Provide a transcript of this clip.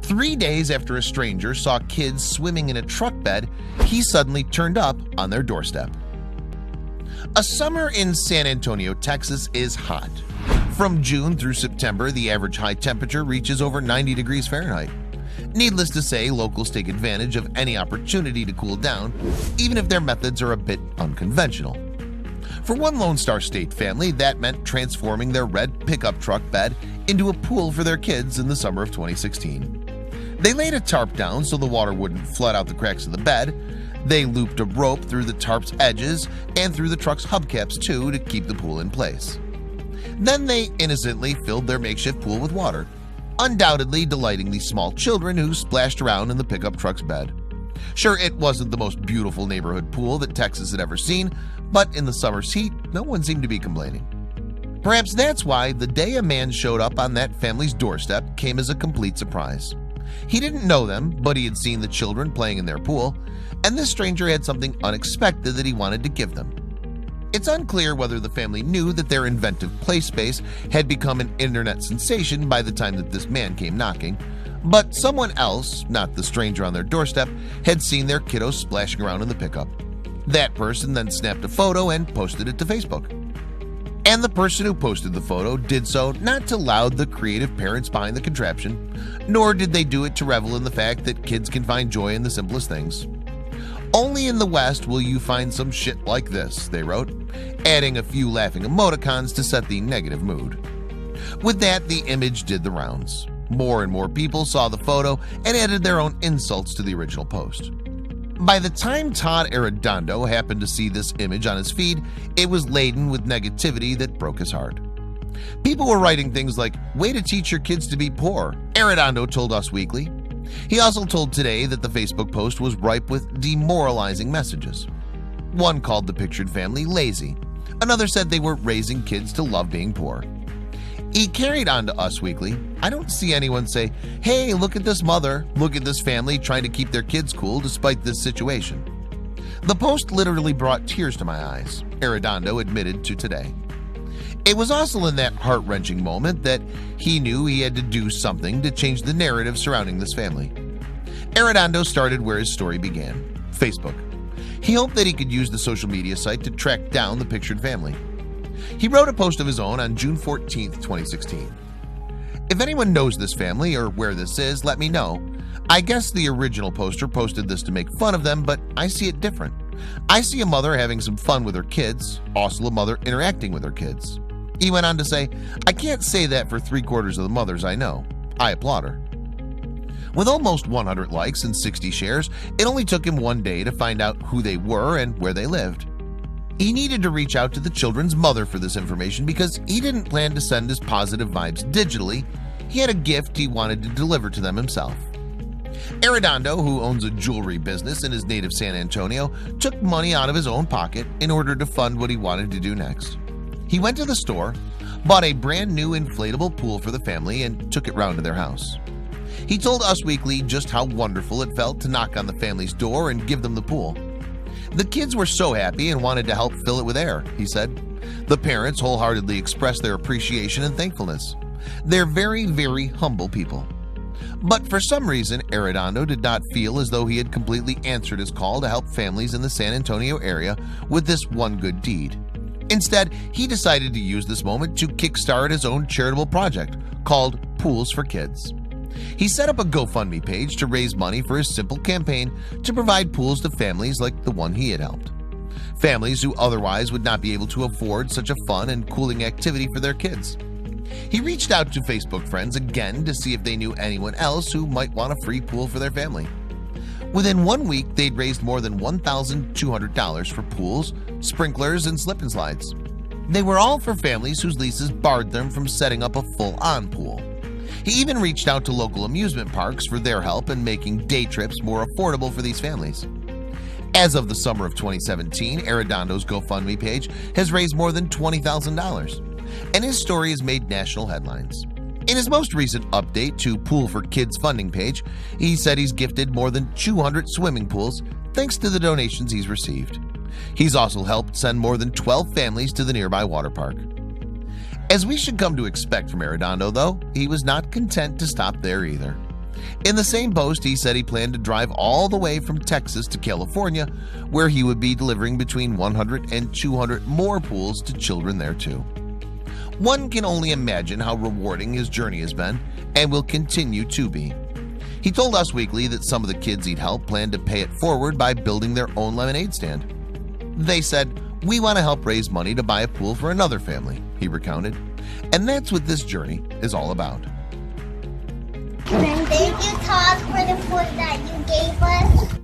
3 days after a stranger saw kids swimming in a truck bed, he suddenly turned up on their doorstep. A summer in San Antonio, Texas is hot. From June through September, the average high temperature reaches over 90 degrees Fahrenheit. Needless to say, locals take advantage of any opportunity to cool down, even if their methods are a bit unconventional. For one Lone Star State family, that meant transforming their red pickup truck bed into a pool for their kids in the summer of 2016. They laid a tarp down so the water wouldn't flood out the cracks of the bed. They looped a rope through the tarp's edges and through the truck's hubcaps too to keep the pool in place. Then they innocently filled their makeshift pool with water, undoubtedly delighting the small children who splashed around in the pickup truck's bed. Sure, it wasn't the most beautiful neighborhood pool that Texas had ever seen, but in the summer's heat, no one seemed to be complaining. Perhaps that's why the day a man showed up on that family's doorstep came as a complete surprise. He didn't know them, but he had seen the children playing in their pool, and this stranger had something unexpected that he wanted to give them. It's unclear whether the family knew that their inventive play space had become an internet sensation by the time that this man came knocking, but someone else, not the stranger on their doorstep, had seen their kiddos splashing around in the pickup. That person then snapped a photo and posted it to Facebook. And the person who posted the photo did so not to laud the creative parents behind the contraption, nor did they do it to revel in the fact that kids can find joy in the simplest things. "Only in the West will you find some shit like this," they wrote, adding a few laughing emoticons to set the negative mood. With that, the image did the rounds. More and more people saw the photo and added their own insults to the original post. By the time Todd Arredondo happened to see this image on his feed, it was laden with negativity that broke his heart. People were writing things like, "Way to teach your kids to be poor," Arredondo told Us Weekly. He also told Today that the Facebook post was ripe with demoralizing messages. One called the pictured family lazy. Another said they were raising kids to love being poor. He carried on to Us Weekly, "I don't see anyone say, 'Hey, look at this mother, look at this family trying to keep their kids cool despite this situation.'" The post literally brought tears to my eyes, Arredondo admitted to Today. It was also in that heart-wrenching moment that he knew he had to do something to change the narrative surrounding this family. Arredondo started where his story began, Facebook. He hoped that he could use the social media site to track down the pictured family. He wrote a post of his own on June 14th, 2016. "If anyone knows this family or where this is, let me know. I guess the original poster posted this to make fun of them, but I see it different. I see a mother having some fun with her kids, also a mother interacting with her kids." He went on to say, "I can't say that for 3/4 of the mothers I know. I applaud her." With almost 100 likes and 60 shares, it only took him one day to find out who they were and where they lived. He needed to reach out to the children's mother for this information because he didn't plan to send his positive vibes digitally. He had a gift he wanted to deliver to them himself. Arredondo, who owns a jewelry business in his native San Antonio, took money out of his own pocket in order to fund what he wanted to do next. He went to the store, bought a brand new inflatable pool for the family, and took it round to their house. He told Us Weekly just how wonderful it felt to knock on the family's door and give them the pool. "The kids were so happy and wanted to help fill it with air," he said. "The parents wholeheartedly expressed their appreciation and thankfulness. They're very, very humble people." But for some reason, Arredondo did not feel as though he had completely answered his call to help families in the San Antonio area with this one good deed. Instead, he decided to use this moment to kickstart his own charitable project called Pools for Kids. He set up a GoFundMe page to raise money for his simple campaign to provide pools to families like the one he had helped. Families who otherwise would not be able to afford such a fun and cooling activity for their kids. He reached out to Facebook friends again to see if they knew anyone else who might want a free pool for their family. Within 1 week, they'd raised more than $1,200 for pools, sprinklers, and slip and slides. They were all for families whose leases barred them from setting up a full-on pool. He even reached out to local amusement parks for their help in making day trips more affordable for these families. As of the summer of 2017, Arredondo's GoFundMe page has raised more than $20,000, and his story has made national headlines. In his most recent update to Pool for Kids funding page, he said he's gifted more than 200 swimming pools thanks to the donations he's received. He's also helped send more than 12 families to the nearby water park. As we should come to expect from Arredondo, though, he was not content to stop there either. In the same post, he said he planned to drive all the way from Texas to California, where he would be delivering between 100 and 200 more pools to children there too. One can only imagine how rewarding his journey has been and will continue to be. He told Us Weekly that some of the kids he'd helped planned to pay it forward by building their own lemonade stand. They said, "We want to help raise money to buy a pool for another family," he recounted. And that's what this journey is all about. Thank you, Todd, for the food that you gave us.